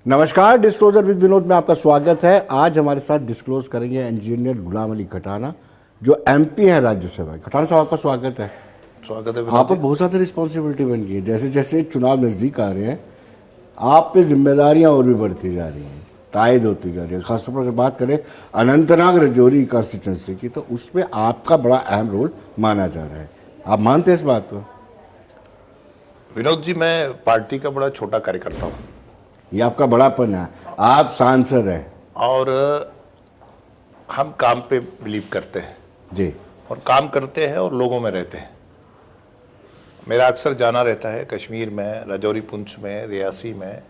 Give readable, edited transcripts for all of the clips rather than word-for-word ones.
नमस्कार, disclosure with Vinod में आपका स्वागत है। आज हमारे साथ डिस्क्लोज करेंगे इंजीनियर गुलाम अली खटाना, जो एमपी हैं राज्यसभा। खटाना साहब, आपका स्वागत है। स्वागत है। आप पर बहुत ज़्यादा रिस्पॉन्सिबिलिटी बन गई है। जैसे जैसे चुनाव नज़दीक आ रहे हैं, आप पे जिम्मेदारियां और भी बढ़ती जा रही हैं, तायद होती जा रही है। खासतौर पर अगर बात करें अनंतनाग रजौरी कॉन्स्टिट्यूंसी की, तो उसमें आपका बड़ा अहम रोल माना जा रहा है। आप मानते हैं इस बात को? विनोद जी, मैं पार्टी का बड़ा छोटा कार्यकर्ता हूँ ये आपका बड़ापन है। आप सांसद हैं और हम काम पे बिलीव करते हैं जी, और काम करते हैं और लोगों में रहते हैं। मेरा अक्सर जाना रहता है कश्मीर में, राजौरी, पुंछ में, रियासी में,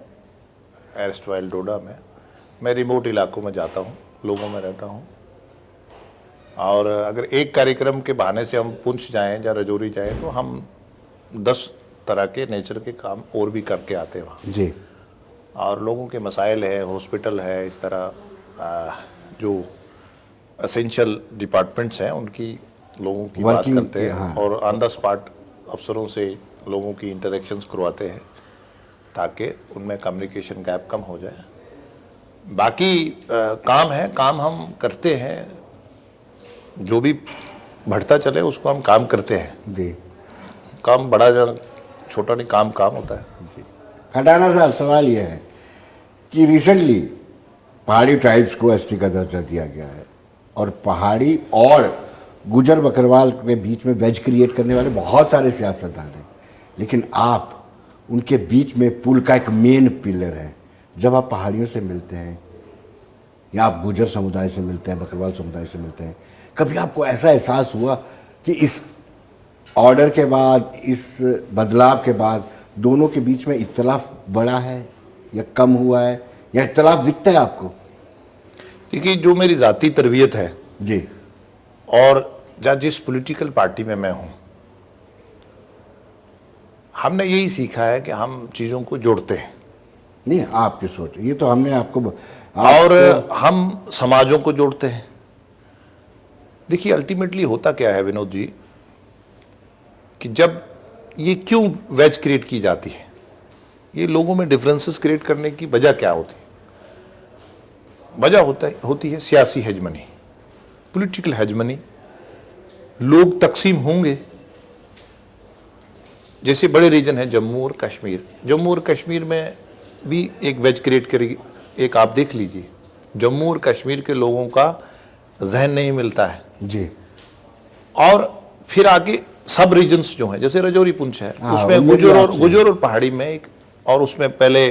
एरस्टवाइल डोडा में। मैं रिमोट इलाकों में जाता हूँ, लोगों में रहता हूँ। और अगर एक कार्यक्रम के बहाने से हम पुंछ जाएं या राजौरी जाएं, तो हम 10 तरह के नेचर के काम और भी करके आते हैं वहाँ जी। और लोगों के मसाइल है, हॉस्पिटल है, इस तरह जो एसेंशियल डिपार्टमेंट्स हैं उनकी लोगों की बात करते हैं। हाँ। और ऑन द स्पॉट अफसरों से लोगों की इंटरेक्शंस करवाते हैं ताकि उनमें कम्युनिकेशन गैप कम हो जाए। बाकी काम है, काम हम करते हैं, जो भी बढ़ता चले उसको हम काम करते हैं जी। काम बड़ा या छोटा नहीं, काम काम होता है जी। खटाना साहब, सवाल यह है कि रिसेंटली पहाड़ी ट्राइब्स को एसटी का दर्जा दिया गया है और पहाड़ी और गुजर बकरवाल के बीच में वेज क्रिएट करने वाले बहुत सारे सियासतदान हैं, लेकिन आप उनके बीच में पुल का एक मेन पिलर हैं। जब आप पहाड़ियों से मिलते हैं या आप गुजर समुदाय से मिलते हैं, बकरवाल समुदाय से मिलते हैं, कभी आपको ऐसा एहसास हुआ कि इस ऑर्डर के बाद, इस बदलाव के बाद दोनों के बीच में इख्तलाफ बढ़ा है या कम हुआ है, या इख्तलाफ दिखता है आपको? देखिए, जो मेरी ज़ाती तरबियत है जी, और जिस पॉलिटिकल पार्टी में मैं हूं, हमने यही सीखा है कि हम चीज़ों को जोड़ते हैं। नहीं, आपकी सोच ये तो हमने आपको और हम समाजों को जोड़ते हैं। देखिए, अल्टीमेटली होता क्या है विनोद जी, कि जब ये क्यों वेज क्रिएट की जाती है, ये लोगों में डिफरेंसेस क्रिएट करने की वजह क्या होती है? वजह होती है सियासी हेजमनी, पॉलिटिकल हेजमनी। लोग तकसीम होंगे। जैसे बड़े रीजन है जम्मू और कश्मीर, जम्मू और कश्मीर में भी एक वेज क्रिएट करेगी। एक आप देख लीजिए, जम्मू और कश्मीर के लोगों का जहन नहीं मिलता है जी। और फिर आगे सब रीजन्स जो हैं, जैसे राजौरी, पुंछ है, उसमें गुजर और पहाड़ी में एक, और उसमें पहले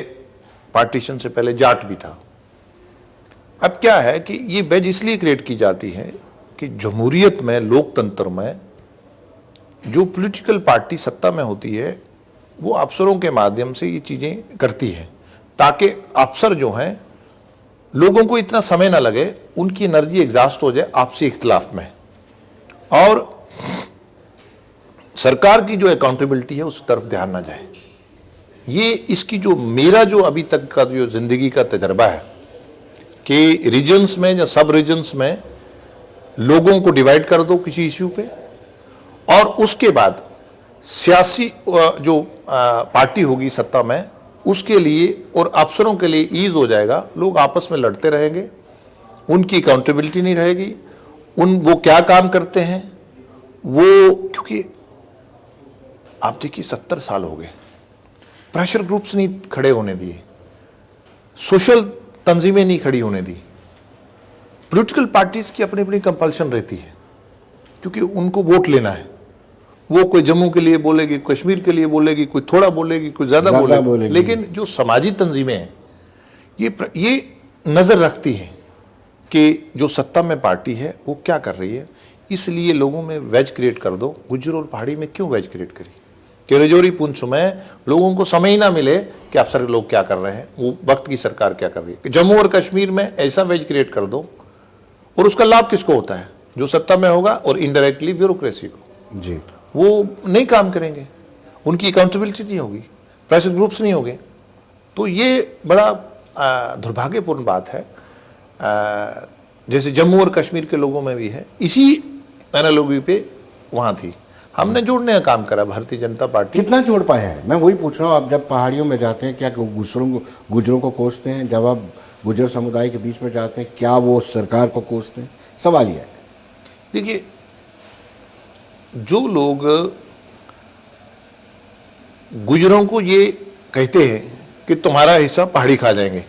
पार्टीशन से पहले जाट भी था। अब क्या है कि ये वेज इसलिए क्रिएट की जाती है कि जमहूरियत में, लोकतंत्र में, जो पॉलिटिकल पार्टी सत्ता में होती है वो अफसरों के माध्यम से ये चीजें करती है ताकि अफसर जो हैं, लोगों को इतना समय ना लगे, उनकी एनर्जी एग्जॉस्ट हो जाए आपसी इख्तिलाफ में, और सरकार की जो अकाउंटेबिलिटी है उस तरफ ध्यान ना जाए। ये इसकी जो मेरा जो अभी तक का जो जिंदगी का तजर्बा है कि रीजन्स में या सब रीजन्स में लोगों को डिवाइड कर दो किसी इश्यू पे, और उसके बाद सियासी जो पार्टी होगी सत्ता में, उसके लिए और अफसरों के लिए ईज हो जाएगा। लोग आपस में लड़ते रहेंगे, उनकी अकाउंटेबिलिटी नहीं रहेगी, वो क्या काम करते हैं वो, क्योंकि आप देखिए 70 साल हो गए, प्रेशर ग्रुप्स नहीं खड़े होने दिए, सोशल तंजीमें नहीं खड़ी होने दी। पॉलिटिकल पार्टीज की अपनी अपनी कंपल्शन रहती है क्योंकि उनको वोट लेना है। वो कोई जम्मू के लिए बोलेगी, कश्मीर के लिए बोलेगी, कोई थोड़ा बोलेगी, कोई ज्यादा बोलेगी। लेकिन जो समाजी तंजीमें हैं ये नजर रखती हैं कि जो सत्ता में पार्टी है वो क्या कर रही है। इसलिए लोगों में वेज क्रिएट कर दो। गुजर और पहाड़ी में क्यों वेज क्रिएट करी कि राजौरी, पुंछ में लोगों को समय ही ना मिले कि अफसर लोग क्या कर रहे हैं, वो वक्त की सरकार क्या कर रही है। जम्मू और कश्मीर में ऐसा वेज क्रिएट कर दो, और उसका लाभ किसको होता है? जो सत्ता में होगा, और इनडायरेक्टली ब्यूरोक्रेसी को। जी। वो नहीं काम करेंगे, उनकी अकाउंटेबिलिटी नहीं होगी, प्रेशर ग्रुप्स नहीं होंगे। तो ये बड़ा दुर्भाग्यपूर्ण बात है। जैसे जम्मू और कश्मीर के लोगों में भी है, इसी एनालॉजी पे वहाँ थी। हमने जोड़ने का काम करा भारतीय जनता पार्टी। कितना जोड़ पाया है, मैं वही पूछ रहा हूँ। आप जब पहाड़ियों में जाते हैं, क्या गुजरों को कोसते हैं? जब आप गुजर समुदाय के बीच में जाते हैं, क्या वो सरकार को कोसते हैं? सवाल यह है। देखिए, जो लोग गुजरों को ये कहते हैं कि तुम्हारा हिस्सा पहाड़ी खा जाएंगे,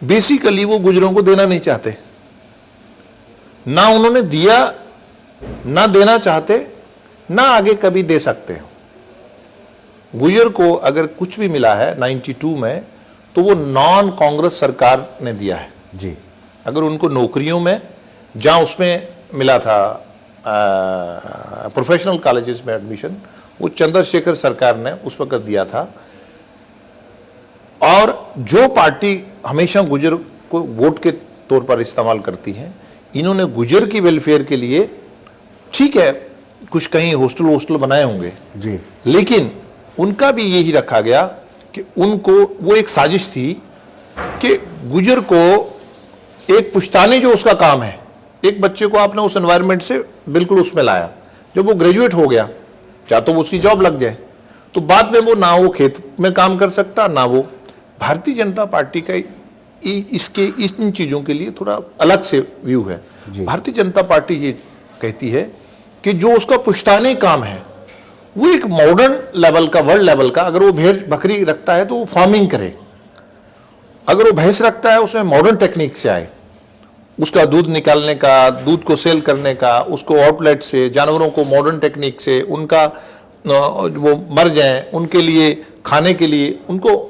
बेसिकली वो गुजरों को देना नहीं चाहते, ना उन्होंने दिया, ना देना चाहते, ना आगे कभी दे सकते हैं। गुजर को अगर कुछ भी मिला है 92 में, तो वो नॉन कांग्रेस सरकार ने दिया है जी। अगर उनको नौकरियों में, जहां उसमें मिला था प्रोफेशनल कॉलेजेस में एडमिशन, वो चंद्रशेखर सरकार ने उस वक्त दिया था। और जो पार्टी हमेशा गुजर को वोट के तौर पर इस्तेमाल करती है, इन्होंने गुजर की वेलफेयर के लिए, ठीक है कुछ कहीं हॉस्टल बनाए होंगे जी, लेकिन उनका भी यही रखा गया कि उनको, वो एक साजिश थी कि गुजर को एक पुश्तानी जो उसका काम है, एक बच्चे को आपने उस एनवायरनमेंट से बिल्कुल उसमें लाया, जब वो ग्रेजुएट हो गया, चाहे तो वो उसकी जॉब लग जाए, तो बाद में वो ना वो खेत में काम कर सकता, ना वो। भारतीय जनता पार्टी का इसके इन चीजों के लिए थोड़ा अलग से व्यू है। भारतीय जनता पार्टी ये कहती है कि जो उसका पुश्तानी काम है, वो एक मॉडर्न लेवल का, वर्ल्ड लेवल का, अगर वो भेड़ बकरी रखता है तो वो फार्मिंग करे, अगर वो भैंस रखता है उसमें मॉडर्न टेक्निक से आए, उसका दूध निकालने का, दूध को सेल करने का, उसको आउटलेट से, जानवरों को मॉडर्न टेक्निक से, उनका वो मर जाए उनके लिए खाने के लिए, उनको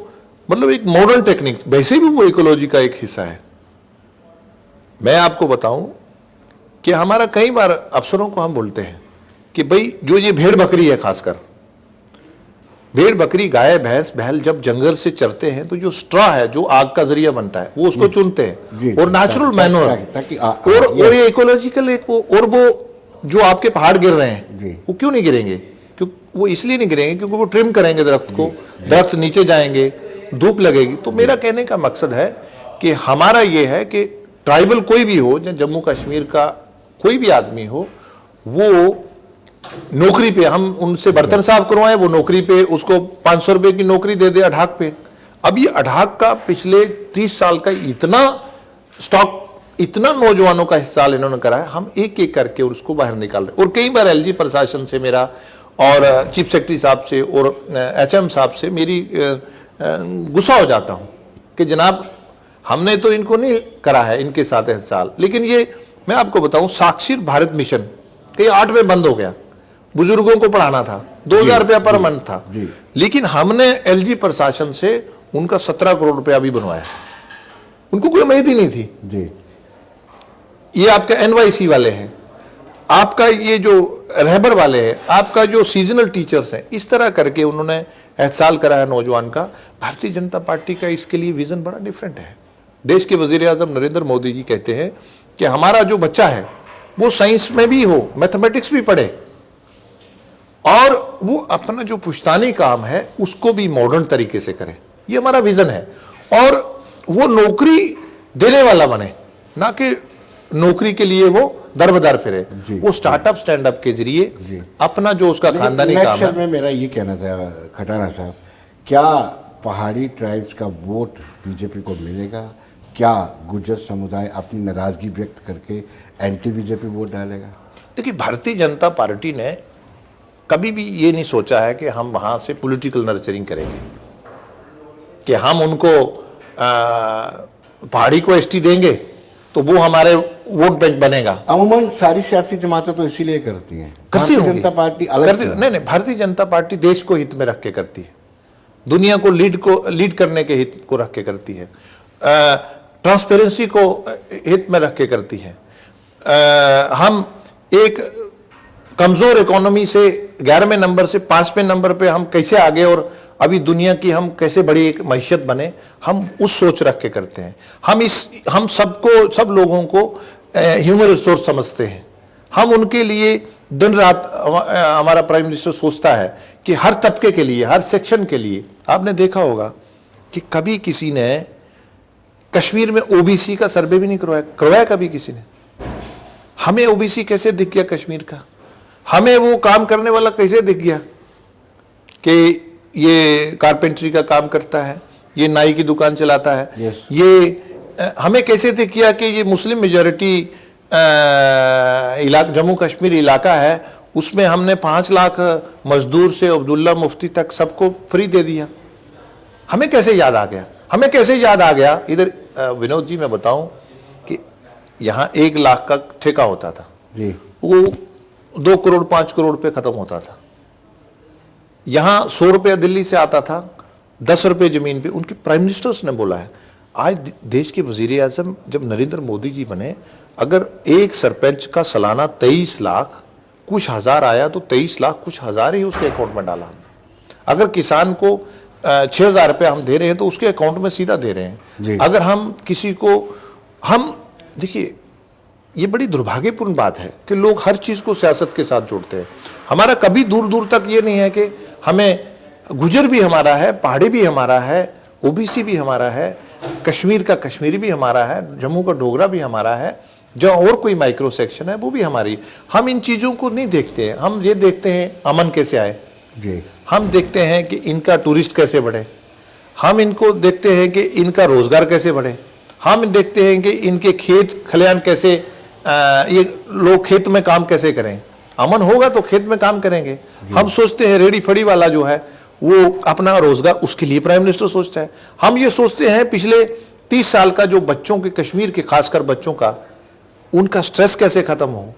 मतलब एक मॉडर्न टेक्निक, वैसे भी वो इकोलॉजी का एक हिस्सा है। मैं आपको बताऊं कि हमारा कई बार अफसरों को हम बोलते हैं कि भाई जो ये भेड़ बकरी है, खासकर भेड़ बकरी, गाय भैंस बैल जब जंगल से चरते हैं तो जो स्ट्रॉ है, जो आग का जरिया बनता है, वो उसको चुनते हैं, और नेचुरल मैन्योर, और ये इकोलॉजिकल एक और वो जो आपके पहाड़ गिर रहे हैं वो क्यों नहीं गिरेंगे? क्योंकि वो इसलिए नहीं गिरेंगे क्योंकि वो ट्रिम करेंगे दरख्त को, दरख्त नीचे जाएंगे, धूप लगेगी। तो मेरा कहने का मकसद है कि हमारा ये है कि ट्राइबल कोई भी हो, जम्मू कश्मीर का कोई भी आदमी हो, वो नौकरी पे, हम उनसे बर्तन साफ करवाएं, वो नौकरी पे उसको 500 रुपए की नौकरी दे दे अढ़ाक पे। अब ये अढ़ाक का पिछले 30 साल का इतना स्टॉक, इतना नौजवानों का हिस्सा इन्होंने करा है, हम एक एक करके उसको बाहर निकाल रहे। और कई बार एलजी प्रशासन से मेरा, और चीफ सेक्रेटरी साहब से, और एचएम साहब से मेरी गुस्सा हो जाता हूं कि जनाब हमने तो इनको नहीं करा है इनके साथ साल, लेकिन ये मैं आपको बताऊं, साक्षर भारत मिशन कई 8 में बंद हो गया, बुजुर्गों को पढ़ाना था, 2000 रुपया पर मंथ था, लेकिन हमने एलजी प्रशासन से उनका 17 करोड़ रुपया भी बनवाया, उनको कोई उम्मीद ही नहीं थी जी। ये आपका एनवाईसी वाले हैं, आपका ये जो रहबर वाले हैं, आपका जो सीजनल टीचर्स हैं, इस तरह करके उन्होंने एहसाल करा है नौजवान का। भारतीय जनता पार्टी का इसके लिए विजन बड़ा डिफरेंट है। देश के वजीर आजम नरेंद्र मोदी जी कहते हैं कि हमारा जो बच्चा है वो साइंस में भी हो, मैथमेटिक्स भी पढ़े, और वो अपना जो पुश्तानी काम है उसको भी मॉडर्न तरीके से करे, ये हमारा विजन है। और वो नौकरी देने वाला बने, ना कि नौकरी के लिए वो दरबदर फिरे, वो स्टार्टअप स्टैंड अप के जरिए अपना जो उसका खानदानी काम है। में मेरा ये कहना था खटाना साहब, क्या पहाड़ी ट्राइब्स का वोट बीजेपी को मिलेगा? क्या गुर्जर समुदाय अपनी नाराजगी व्यक्त करके एंटी बीजेपी वोट डालेगा? देखिए, भारतीय जनता पार्टी ने कभी भी ये नहीं सोचा है कि हम वहां से पॉलिटिकल नर्चरिंग करेंगे, कि हम उनको पहाड़ी को एसटी देंगे तो वो हमारे वोट बैंक बनेगा। अमूमन सारी सियासी जमातें तो इसीलिए करती हैं, करती भारतीय जनता पार्टी अलग नहीं, भारतीय जनता पार्टी देश को हित में रख के करती है, दुनिया को लीड करने के हित को रख के करती है, ट्रांसपेरेंसी को हित में रख के करती है। हम एक कमजोर इकोनॉमी से 11वें नंबर से 5वें नंबर पे हम कैसे आगे, और अभी दुनिया की हम कैसे बड़ी एक मैशियत बने, हम उस सोच रख के करते हैं। हम सबको, सब लोगों को ह्यूमन रिसोर्स समझते हैं। हम उनके लिए दिन रात, हमारा प्राइम मिनिस्टर सोचता है कि हर तबके के लिए, हर सेक्शन के लिए। आपने देखा होगा कि कभी किसी ने कश्मीर में ओबीसी का सर्वे भी नहीं करवाया कभी किसी ने। हमें ओबीसी कैसे दिख गया कश्मीर का? हमें वो काम करने वाला कैसे दिख गया कि ये कारपेंटरी का काम करता है, ये नाई की दुकान चलाता है। Yes. ये हमें कैसे दिख गया कि ये मुस्लिम मेजॉरिटी जम्मू कश्मीर इलाका है, उसमें हमने 5 लाख मजदूर से अब्दुल्ला मुफ्ती तक सबको फ्री दे दिया। हमें कैसे याद आ गया? हमें कैसे याद आ गया? इधर विनोद जी मैं बताऊं कि यहाँ 1 लाख का ठेका होता था जी, वो 2 करोड़ 5 करोड़ पे खत्म होता था। यहाँ 100 रुपया दिल्ली से आता था, 10 रुपये जमीन पे। उनके प्राइम मिनिस्टर्स ने बोला है, आज देश के वजीर आजम जब नरेंद्र मोदी जी बने, अगर एक सरपंच का सालाना 23 लाख कुछ हजार आया तो 23 लाख कुछ हजार ही उसके अकाउंट में डाला हमने। अगर किसान को 6,000 रुपया हम दे रहे हैं तो उसके अकाउंट में सीधा दे रहे हैं। अगर हम किसी को, हम देखिए ये बड़ी दुर्भाग्यपूर्ण बात है कि लोग हर चीज को सियासत के साथ जोड़ते हैं। हमारा कभी दूर दूर तक ये नहीं है कि हमें गुजर भी हमारा है, पहाड़ी भी हमारा है, ओबीसी भी हमारा है, कश्मीर का कश्मीरी भी हमारा है, जम्मू का डोगरा भी हमारा है, जो और कोई माइक्रो सेक्शन है वो भी हमारी। हम इन चीजों को नहीं देखते हैं। हम ये देखते हैं अमन कैसे आए जी, हम देखते हैं कि इनका टूरिस्ट कैसे बढ़े, हम इनको देखते हैं कि इनका रोजगार कैसे बढ़े, हम देखते हैं कि इनके खेत खलियान कैसे, ये लोग खेत में काम कैसे करें। अमन होगा तो खेत में काम करेंगे। हम सोचते हैं रेडी फड़ी वाला जो है वो अपना रोजगार, उसके लिए प्राइम मिनिस्टर सोचता है। हम ये सोचते हैं पिछले 30 साल का जो बच्चों के, कश्मीर के खासकर बच्चों का, उनका स्ट्रेस कैसे खत्म हो,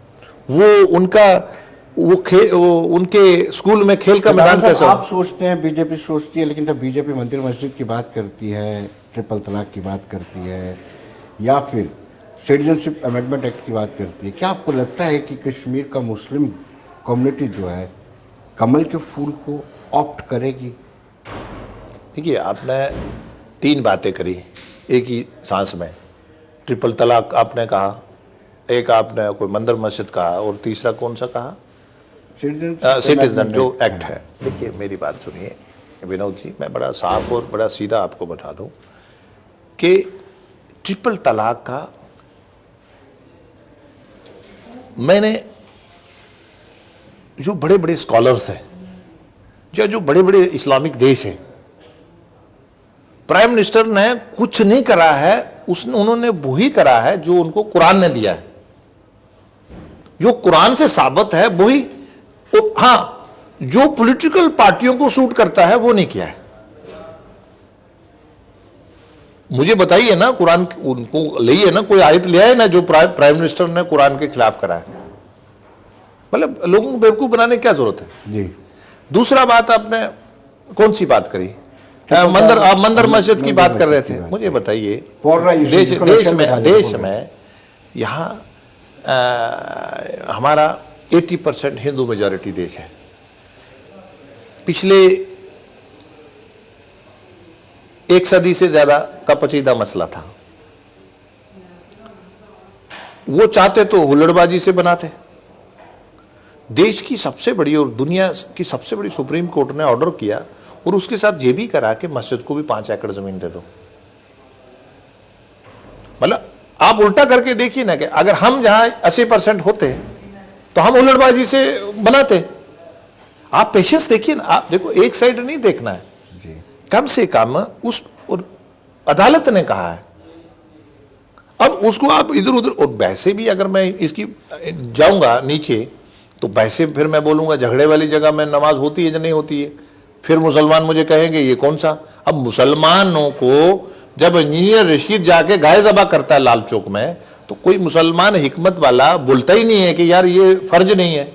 वो उनका वो उनके स्कूल में खेल का मैदान कैसे हो। आप सोचते हैं, बीजेपी सोचती है, लेकिन जब बीजेपी मंदिर मस्जिद की बात करती है, ट्रिपल तलाक की बात करती है, या फिर सिटीजनशिप अमेंडमेंट एक्ट की बात करती है, क्या आपको लगता है कि कश्मीर का मुस्लिम कम्युनिटी जो है कमल के फूल को ऑप्ट करेगी? देखिए आपने 3 बातें करी एक ही सांस में। ट्रिपल तलाक आपने कहा, एक आपने कोई मंदिर मस्जिद कहा, और तीसरा कौन सा कहा? सिटीजन जो एक्ट है। देखिए मेरी बात सुनिए विनोद जी, मैं बड़ा साफ और बड़ा सीधा आपको बता दूं कि ट्रिपल तलाक का मैंने, जो बड़े बड़े स्कॉलर्स हैं, जो बड़े बड़े इस्लामिक देश हैं, प्राइम मिनिस्टर ने कुछ नहीं करा है, उन्होंने वही करा है जो उनको कुरान ने दिया है। जो कुरान से साबित है वही, हाँ, जो पॉलिटिकल पार्टियों को सूट करता है वो नहीं किया है। मुझे बताइए ना, कुरान उनको ले है ना, कोई आयत ले आए ना जो प्राइम मिनिस्टर ने कुरान के खिलाफ करा है। मतलब लोगों को बेवकूफ बनाने की क्या जरूरत है जी। दूसरा बात आपने कौन सी बात करी? मंदिर मस्जिद की बात कर रहे थे। मुझे बताइए, देश में यहाँ हमारा 80% हिंदू मेजॉरिटी देश है। पिछले 1 सदी से ज्यादा का पेचीदा मसला था। वो चाहते तो हुल्लड़बाजी से बनाते। देश की सबसे बड़ी और दुनिया की सबसे बड़ी सुप्रीम कोर्ट ने ऑर्डर किया और उसके साथ ये भी करा कि मस्जिद को भी 5 एकड़ जमीन दे दो। मतलब आप उल्टा करके देखिए ना कि अगर हम जहां 80% होते तो हम हुल्लड़बाजी से बनाते। आप पेशेंस देखिए ना, आप देखो, एक साइड नहीं देखना है जी। कम से कम उस अदालत ने कहा है, अब उसको आप इधर उधर। और वैसे भी अगर मैं इसकी जाऊंगा नीचे तो वैसे फिर मैं बोलूंगा झगड़े वाली जगह में नमाज होती है या नहीं होती है, फिर मुसलमान मुझे कहेंगे ये कौन सा। अब मुसलमानों को जब इंजीनियर रशीद जाके गाय ज़बा करता है लाल चौक में, तो कोई मुसलमान हिकमत वाला बोलता ही नहीं है कि यार ये फर्ज नहीं है,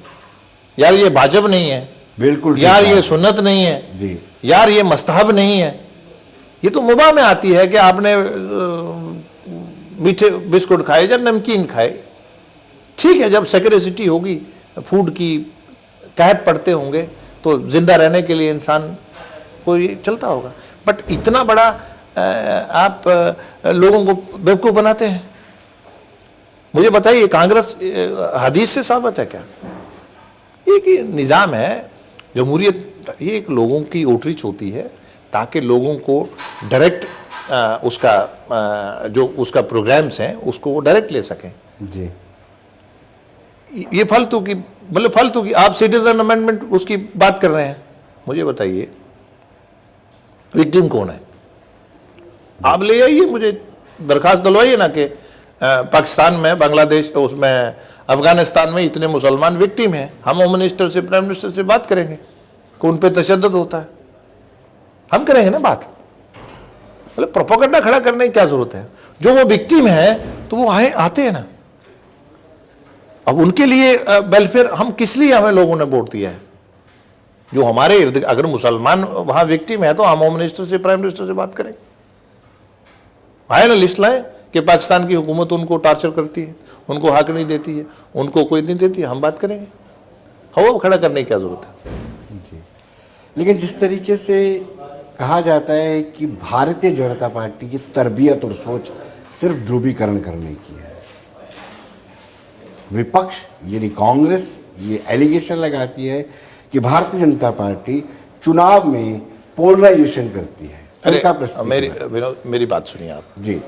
यार ये वाजिब नहीं है, बिल्कुल यार ये सुन्नत नहीं है जी, यार ये मुस्तहब नहीं है। ये तो मुबाह में आती है कि आपने मीठे बिस्कुट खाए या नमकीन खाए, ठीक है। जब सिक्योरिटी होगी, फूड की कहत पड़ते होंगे तो जिंदा रहने के लिए इंसान को ये चलता होगा। बट इतना बड़ा आप लोगों को बेवकूफ बनाते हैं। मुझे बताइए, कांग्रेस हदीस से साबित है क्या? एक निज़ाम है जमहूरियत, ये एक लोगों की आउटरीच होती है ताकि लोगों को डायरेक्ट उसका जो उसका प्रोग्राम्स हैं उसको वो डायरेक्ट ले सकें। जी। ये फालतू की, मतलब फालतू की, आप सिटीजन अमेंडमेंट उसकी बात कर रहे हैं। मुझे बताइए विक्टिम कौन है? आप ले आइए, मुझे दरखास्त डलवाइए ना कि पाकिस्तान में, बांग्लादेश, उसमें अफगानिस्तान में इतने मुसलमान विक्टिम हैं, हम होम मिनिस्टर से, प्राइम मिनिस्टर से बात करेंगे कि उन पे तशद्दुद होता है, हम करेंगे ना बात। मतलब प्रोपेगेंडा खड़ा करने की क्या जरूरत है? जो वो विक्टिम है तो वो आते हैं ना। अब उनके लिए वेलफेयर, हम किस लिए, हमें लोगों ने वोट दिया है? जो हमारे इर्द, अगर मुसलमान वहां विक्टिम है तो हम होम मिनिस्टर से, प्राइम मिनिस्टर से बात करेंगे। आए ना, लिस्ट लाए कि पाकिस्तान की हुकूमत उनको टार्चर करती है, उनको हक नहीं देती है, उनको कोई नहीं देती है, हम बात करेंगे। हवा खड़ा करने की क्या जरूरत है? जी, लेकिन जिस तरीके से कहा जाता है कि भारतीय जनता पार्टी की तरबियत और सोच सिर्फ ध्रुवीकरण करने की है, विपक्ष यानी कांग्रेस ये एलिगेशन लगाती है कि भारतीय जनता पार्टी चुनाव में पोलराइजेशन करती है। अरे मेरी बात सुनिए आप जी।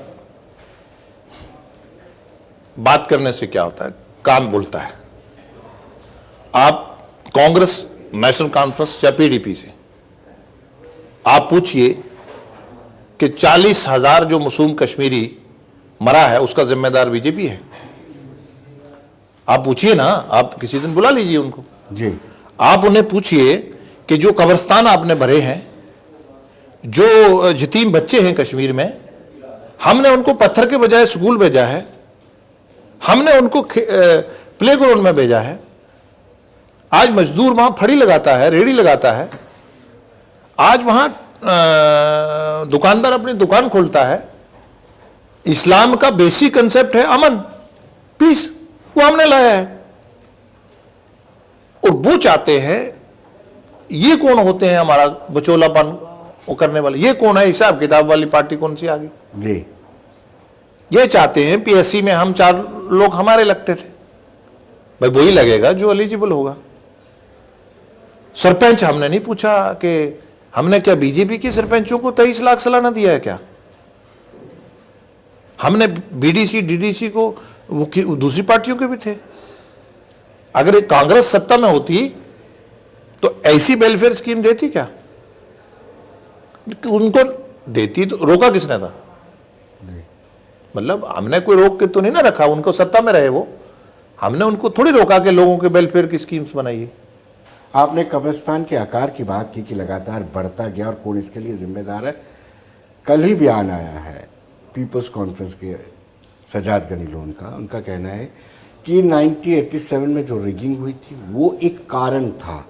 बात करने से क्या होता है? कान बोलता है। आप कांग्रेस, नेशनल कॉन्फ्रेंस या पीडीपी से आप पूछिए कि 40,000 जो मासूम कश्मीरी मरा है उसका जिम्मेदार बीजेपी है? आप पूछिए ना, आप किसी दिन बुला लीजिए उनको जी। आप उन्हें पूछिए कि जो कब्रिस्तान आपने भरे हैं, जो यतीम बच्चे हैं कश्मीर में, हमने उनको पत्थर के बजाय स्कूल भेजा है, हमने उनको प्ले ग्राउंड में भेजा है। आज मजदूर वहां फड़ी लगाता है, रेड़ी लगाता है, आज वहां दुकानदार अपनी दुकान खोलता है। इस्लाम का बेसिक कंसेप्ट है अमन, पीस, वो हमने लाया है। और वो चाहते हैं, ये कौन होते हैं हमारा बचोलापन वो करने वाले? ये कौन है? हिसाब किताब वाली पार्टी कौन सी आ गई जी? ये चाहते हैं पीएससी में हम 4 लोग हमारे लगते थे, भाई वही लगेगा जो एलिजिबल होगा। सरपंच हमने नहीं पूछा कि हमने क्या बीजेपी के सरपंचों को 23 लाख सालाना दिया है क्या? हमने बीडीसी डीडीसी को, वो दूसरी पार्टियों के भी थे। अगर एक कांग्रेस सत्ता में होती तो ऐसी वेलफेयर स्कीम देती क्या? उनको देती तो रोका किसने था? मतलब हमने कोई रोक के तो नहीं ना रखा, उनको सत्ता में रहे वो, हमने उनको थोड़ी रोका कि लोगों के वेलफेयर की स्कीम्स बनाइए। आपने कब्रिस्तान के आकार की बात की कि लगातार बढ़ता गया और कौन इसके लिए जिम्मेदार है। कल ही बयान आया है पीपल्स कॉन्फ्रेंस के सजाद गनी लोन का, उनका कहना है कि 1987 में जो रिगिंग हुई थी वो एक कारण था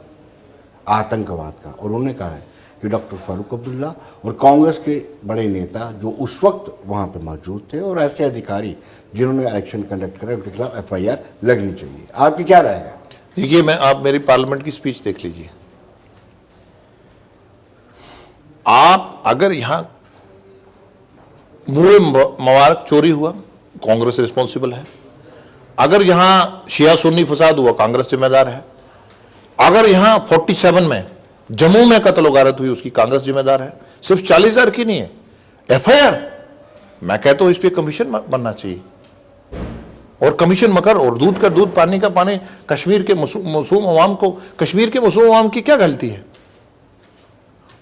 आतंकवाद का, और उन्होंने कहा है कि डॉक्टर फारूक अब्दुल्ला और कांग्रेस के बड़े नेता जो उस वक्त वहाँ पे मौजूद थे और ऐसे अधिकारी जिन्होंने इलेक्शन कंडक्ट करे उनके खिलाफ एफआईआर लगनी चाहिए। आपकी क्या राय है? देखिए, मैं, आप मेरी पार्लियामेंट की स्पीच देख लीजिए। आप अगर यहां बुरे मवारक चोरी हुआ, कांग्रेस रिस्पॉन्सिबल है। अगर यहां शिया सुन्नी फसाद हुआ, कांग्रेस जिम्मेदार है। अगर यहां 47 में जम्मू में कत्ल गारत हुई, उसकी कांग्रेस जिम्मेदार है। सिर्फ 40,000 की नहीं है एफआईआर। मैं कहता हूं इस पे कमीशन बनना चाहिए, और कमीशन मकर, और दूध का दूध पानी का पानी। कश्मीर के मासूम अवाम को, कश्मीर के मासूम अवाम की क्या गलती है?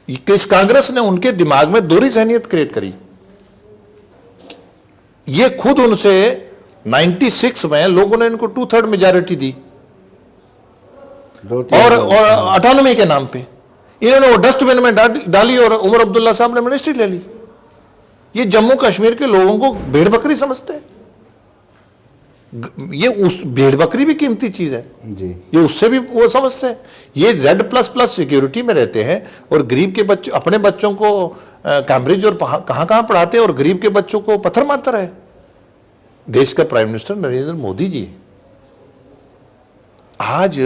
किस कांग्रेस ने उनके दिमाग में दोहरी जहनियत क्रिएट करी? ये खुद उनसे 96 में लोगों ने इनको 2/3 मेजॉरिटी दी, और ऑटोनॉमी के नाम पे इन्होंने वो डस्टबिन में डाली और उमर अब्दुल्ला साहब ने मिनिस्ट्री ले ली। ये जम्मू कश्मीर के लोगों को भेड़ बकरी समझते हैं। ये उस भेड़ बकरी भी कीमती चीज है जी, ये उससे भी वो समझते हैं। ये Z++ सिक्योरिटी में रहते हैं और गरीब के बच्चे, अपने बच्चों को कैम्ब्रिज और कहां कहां पढ़ाते हैं और गरीब के बच्चों को पत्थर मारता रहे। देश का प्राइम मिनिस्टर नरेंद्र मोदी जी आज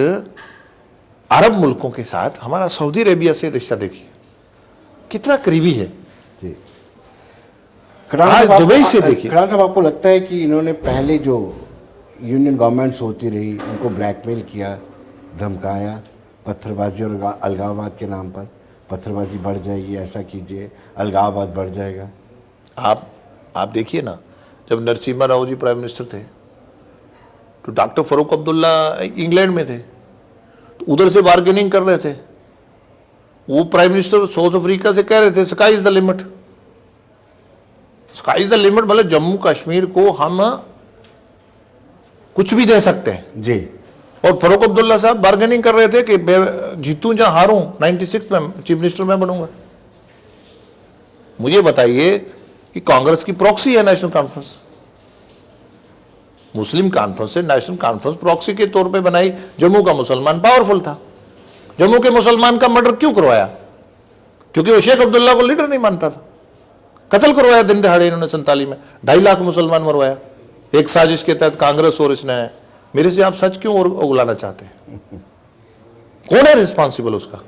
अरब मुल्कों के साथ, हमारा सऊदी अरेबिया से रिश्ता देखिए कितना करीबी है जी। आज दुबई से देखिए। खरान साहब, आपको लगता है कि इन्होंने पहले जो यूनियन गवर्नमेंट्स होती रही उनको ब्लैकमेल किया, धमकाया, पत्थरबाजी और अलगाववाद के नाम पर, पत्थरबाजी बढ़ जाएगी, ऐसा कीजिए, अलगाववाद बढ़ जाएगा? आप देखिए ना, जब नरसिम्हा राव जी प्राइम मिनिस्टर थे, तो डॉक्टर फारूक अब्दुल्ला इंग्लैंड में थे, तो उधर से बार्गेनिंग कर रहे थे। वो प्राइम मिनिस्टर साउथ अफ्रीका से कह रहे थे sky is the limit, sky is the limit, मतलब जम्मू कश्मीर को हम कुछ भी दे सकते हैं जी। और फारूक अब्दुल्ला साहब बार्गेनिंग कर रहे थे कि जीतूं या हारूं 96 में चीफ मिनिस्टर मैं बनूंगा। मुझे बताइए कि कांग्रेस की प्रॉक्सी है नेशनल कॉन्फ्रेंस, मुस्लिम कॉन्फ्रेंस से नेशनल कॉन्फ्रेंस प्रॉक्सी के तौर पे बनाई। जम्मू का मुसलमान पावरफुल था, जम्मू के मुसलमान का मर्डर क्यों करवाया? क्योंकि वो शेख अब्दुल्ला को लीडर नहीं मानता था, कत्ल करवाया दिन दहाड़े इन्होंने 47 में, 2.5 लाख मुसलमान मरवाया एक साजिश के तहत कांग्रेस और इसने। मेरे से आप सच क्यों उगलाना चाहते हैं? कौन है रिस्पॉन्सिबल उसका?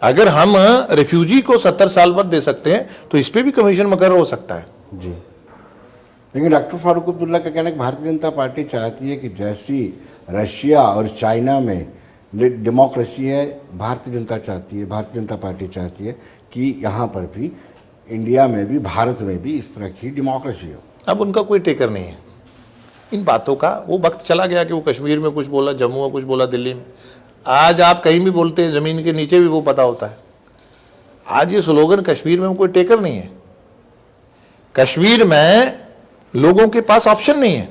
अगर हम रिफ्यूजी को 70 साल बाद दे सकते हैं तो इस पे भी कमीशन मुकर्रर हो सकता है जी। लेकिन डॉक्टर फारूक अब्दुल्ला का कहना है कि भारतीय जनता पार्टी चाहती है कि जैसी रशिया और चाइना में डेमोक्रेसी है, भारतीय जनता चाहती है, भारतीय जनता पार्टी चाहती है कि यहाँ पर भी, इंडिया में भी, भारत में भी इस तरह की डेमोक्रेसी हो। अब उनका कोई टेकर नहीं है इन बातों का। वो वक्त चला गया कि वो कश्मीर में कुछ बोला, जम्मू में कुछ बोला, दिल्ली में। आज आप कहीं भी बोलते हैं जमीन के नीचे भी वो पता होता है। आज ये स्लोगन कश्मीर में कोई टेकर नहीं है, कश्मीर में लोगों के पास ऑप्शन नहीं है,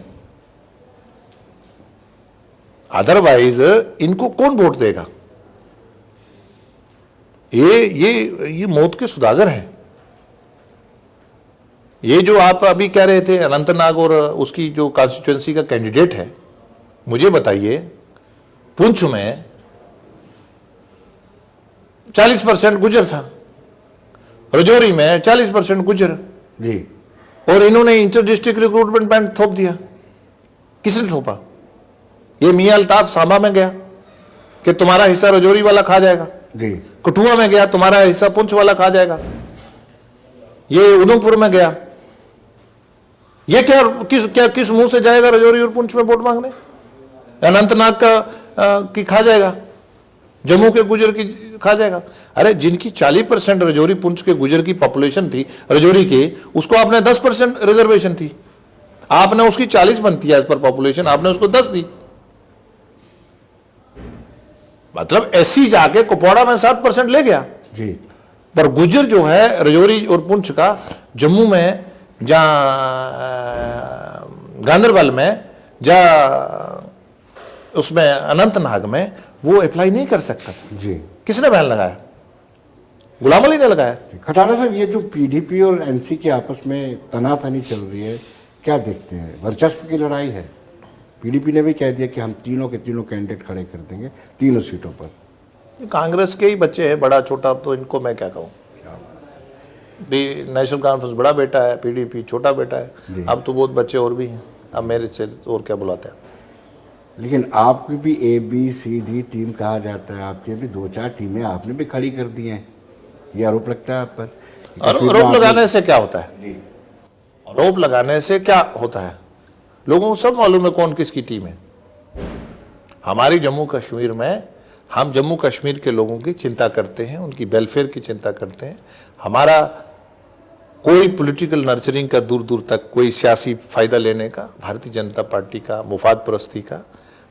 अदरवाइज इनको कौन वोट देगा? ये मौत के सुदागर हैं। ये जो आप अभी कह रहे थे अनंतनाग और उसकी जो कॉन्स्टिट्यूएंसी का कैंडिडेट है, मुझे बताइए पुंछ में 40% गुजर था, रजौरी में 40% गुजर जी, और इन्होंने इंटर डिस्ट्रिक्ट रिक्रूटमेंट बैंक थोप दिया। किसने थोपा? ये मियां अल्ताफ सांबा में गया कि तुम्हारा हिस्सा रजौरी वाला खा जाएगा जी, कठुआ में गया तुम्हारा हिस्सा पुंछ वाला खा जाएगा, ये उधमपुर में गया। ये किस मुंह से जाएगा रजौरी और पुंछ में वोट मांगने? अनंतनाग की खा जाएगा, जम्मू के गुजर की खा जाएगा। अरे जिनकी 40% रजौरी पुंछ के गुजर की पॉपुलेशन थी रजौरी के, उसको आपने 10% रिजर्वेशन थी, आपने उसकी 40 बनती है एज पर पॉपुलेशन, आपने उसको 10 दी। मतलब एससी जाके कुपवाड़ा में 7% ले गया जी, पर गुजर जो है रजौरी और पुंछ का, जम्मू में गांधरबल में उसमें अनंतनाग में वो अप्लाई नहीं कर सकता था। जी। किसने बैन लगाया? गुलाम अली ने लगाया। खटाना साहब, ये जो पीडीपी और एनसी के आपस में तनातनी चल रही है, क्या देखते हैं? वर्चस्व की लड़ाई है। पीडीपी ने भी कह दिया कि हम तीनों के तीनों कैंडिडेट खड़े कर देंगे 3 सीटों पर। कांग्रेस के ही बच्चे हैं, बड़ा छोटा, तो इनको मैं क्या कहूँ। नेशनल कॉन्फ्रेंस बड़ा बेटा है, पीडीपी छोटा बेटा है, अब तो बहुत बच्चे और भी हैं, अब मेरे से और क्या बुलाते हैं। लेकिन आपकी भी ABCD टीम कहा जाता है, आपकी भी 2-4 टीमें आपने भी खड़ी कर दी हैं, ये आरोप लगता है आप पर। आरोप लगाने से क्या होता है जी? आरोप लगाने से क्या होता है? लोगों को सब मालूम है कौन किसकी टीम है। हमारी जम्मू कश्मीर में हम जम्मू कश्मीर के लोगों की चिंता करते हैं, उनकी वेलफेयर की चिंता करते हैं। हमारा कोई पॉलिटिकल नर्चरिंग का दूर दूर तक कोई सियासी फायदा लेने का, भारतीय जनता पार्टी का मुफाद परस्ती का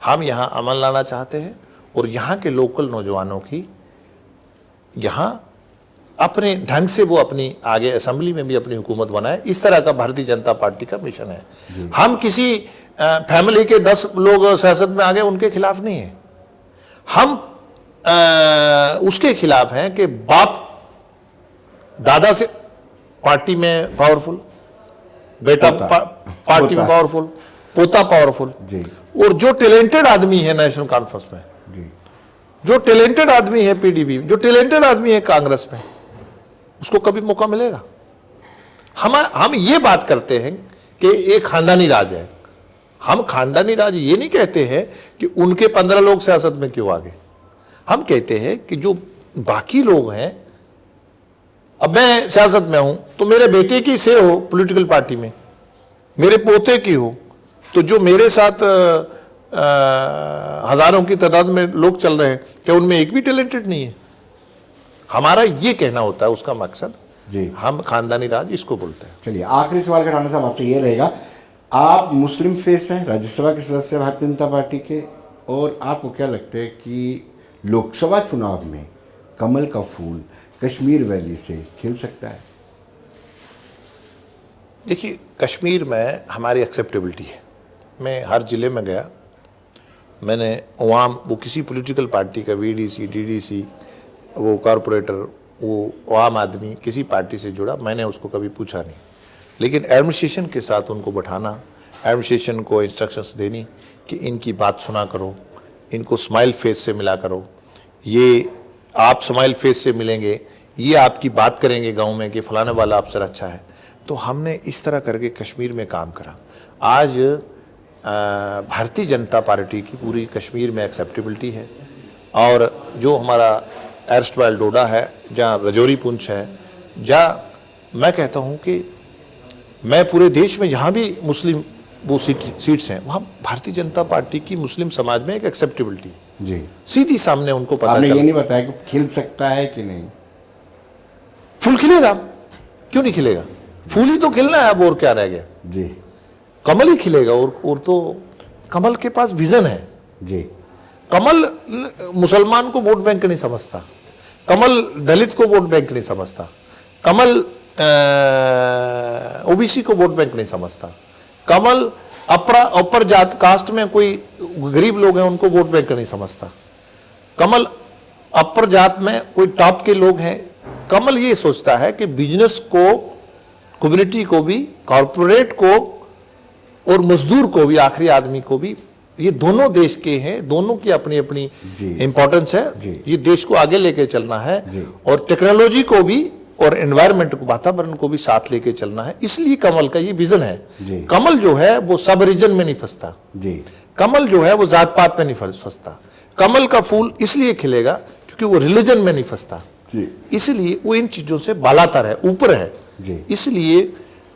हम यहाँ अमल लाना चाहते हैं और यहाँ के लोकल नौजवानों की यहाँ अपने ढंग से वो अपनी आगे असेंबली में भी अपनी हुकूमत बनाए, इस तरह का भारतीय जनता पार्टी का मिशन है। हम किसी फैमिली के 10 लोग सियासत में आ गए उनके खिलाफ नहीं है, हम उसके खिलाफ हैं कि बाप दादा से पार्टी में पावरफुल, बेटा पार्टी में पावरफुल, पोता पावरफुल जी। और जो टैलेंटेड आदमी है नेशनल कॉन्फ्रेंस में जी, जो टैलेंटेड आदमी है पीडीपी, जो टैलेंटेड आदमी है कांग्रेस में, उसको कभी मौका मिलेगा? हम ये बात करते हैं कि एक खानदानी राज है। हम खानदानी राज ये नहीं कहते हैं कि उनके 15 लोग सियासत में क्यों आ गए। हम कहते हैं कि जो बाकी लोग हैं, अब मैं सियासत में हूं तो मेरे बेटे की से हो पॉलिटिकल पार्टी में, मेरे पोते की हो, तो जो मेरे साथ हजारों की तादाद में लोग चल रहे हैं, क्या उनमें एक भी टैलेंटेड नहीं है? हमारा ये कहना होता है, उसका मकसद जी, हम खानदानी राज इसको बोलते हैं। चलिए, आखिरी सवाल खटाना साहब आपसे ये रहेगा, आप मुस्लिम फेस हैं, राज्यसभा के सदस्य हैं भारतीय जनता पार्टी के, और आपको क्या लगता है कि लोकसभा चुनाव में कमल का फूल कश्मीर वैली से खिल सकता है? देखिए, कश्मीर में हमारी एक्सेप्टेबिलिटी है। मैं हर ज़िले में गया, मैंने वो किसी पॉलिटिकल पार्टी का वीडीसी, डीडीसी, वो कॉरपोरेटर, वो आम आदमी किसी पार्टी से जुड़ा, मैंने उसको कभी पूछा नहीं। लेकिन एडमिनिस्ट्रेशन के साथ उनको बैठाना, एडमिनिस्ट्रेशन को इंस्ट्रक्शंस देनी कि इनकी बात सुना करो, इनको स्माइल फेस से मिला करो, ये आप स्माइल फेस से मिलेंगे, ये आपकी बात करेंगे गांव में कि फलाने वाला अफसर अच्छा है। तो हमने इस तरह करके कश्मीर में काम करा। आज भारतीय जनता पार्टी की पूरी कश्मीर में एक्सेप्टेबिलिटी है, और जो हमारा एर्स्टवाइल डोडा है, जहाँ रजौरी पुंछ है, जहाँ मैं कहता हूँ कि मैं पूरे देश में जहाँ भी मुस्लिम वो सीट्स हैं, वहाँ भारतीय जनता पार्टी की मुस्लिम समाज में एक एक्सेप्टेबिलिटी जी सीधी सामने उनको पता आपने चला। ये नहीं बताया कि खिल सकता है कि नहीं? फूल खिलेगा, क्यों नहीं खिलेगा? फूल ही तो खिलना है, अब और क्या रह गया? जी कमल ही खिलेगा। और तो कमल के पास विजन है। जी कमल मुसलमान को वोट बैंक नहीं समझता, कमल दलित को वोट बैंक नहीं समझता, कमल ओबीसी को वोट बैंक नहीं समझता, कमल अपर जात कास्ट में कोई गरीब लोग हैं उनको वोट बैंक नहीं समझता, कमल अपर जात में कोई टॉप के लोग हैं। कमल ये सोचता है कि बिजनेस को, कम्युनिटी को भी, कॉरपोरेट को और मजदूर को भी, आखिरी आदमी को भी, ये दोनों देश के हैं, दोनों की अपनी अपनी इंपॉर्टेंस है। ये देश को आगे लेके चलना है, और टेक्नोलॉजी को भी और एनवायरनमेंट को, वातावरण को भी साथ लेके चलना है। इसलिए कमल का ये विजन है। कमल जो है वो सब रीजन में नहीं फंसता, कमल जो है वो जात पात में नहीं फंसता। कमल का फूल इसलिए खिलेगा क्योंकि वो रिलीजन में नहीं फंसता, इसलिए वो इन चीजों से बालातर है, ऊपर है। इसलिए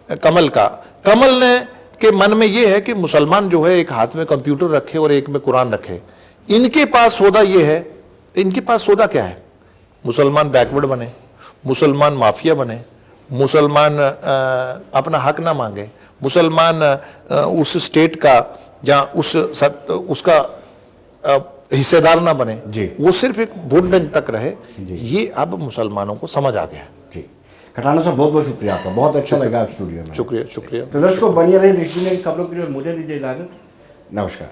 कमल ने के मन में ये है कि मुसलमान जो है एक हाथ में कंप्यूटर रखे और एक में कुरान रखे। इनके पास सौदा ये है, इनके पास सौदा क्या है? मुसलमान बैकवर्ड बने, मुसलमान माफिया बने, मुसलमान अपना हक ना मांगे, मुसलमान उस स्टेट का या उसका हिस्सेदार ना बने, वो सिर्फ एक वोट बैंक तक रहे। ये अब मुसलमानों को समझ आ गया। जी, खटाना साहब बहुत बहुत शुक्रिया आपका, बहुत अच्छा लगा आप स्टूडियो में। शुक्रिया। तो दर्शकों बनिए रहे देश दुनिया की खबरों के लिए, मुझे दीजिए इजाजत। नमस्कार।